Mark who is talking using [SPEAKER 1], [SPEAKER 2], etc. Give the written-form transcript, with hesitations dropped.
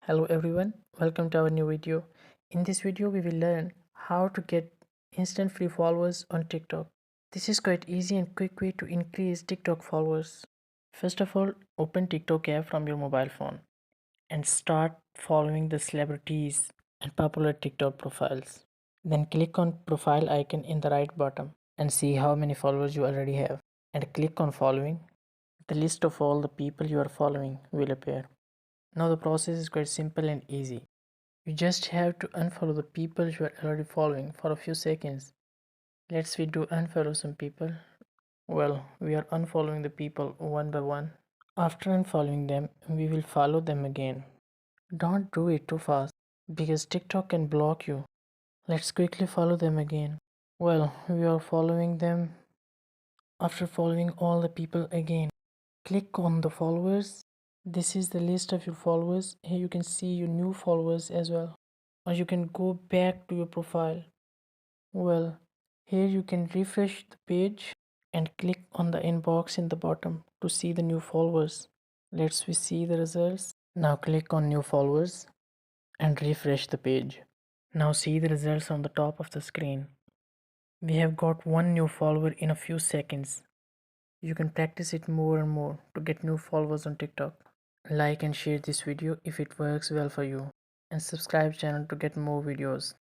[SPEAKER 1] Hello everyone, welcome to our new video. In this video we will learn how to get instant free followers on TikTok. This is quite easy and quick way to increase TikTok followers. First of all, open TikTok app from your mobile phone and start following the celebrities and popular TikTok profiles. Then click on profile icon in the right bottom and see how many followers you already have and click on following. The list of all the people you are following will appear. Now the process is quite simple and easy. You just have to unfollow the people you are already following for a few seconds. Let's we do unfollow some people. Well, we are unfollowing the people one by one. After unfollowing them, we will follow them again. Don't do it too fast because TikTok can block you. Let's quickly follow them again. Well, we are following them after following all the people again. Click on the followers. This is the list of your followers. Here you can see your new followers as well. Or you can go back to your profile. Well, here you can refresh the page and click on the inbox in the bottom to see the new followers. Let's we see the results. Now click on new followers and refresh the page. Now see the results on the top of the screen. We have got one new follower in a few seconds. You can practice it more and more to get new followers on TikTok. Like and share this video if it works well for you and subscribe channel to get more videos.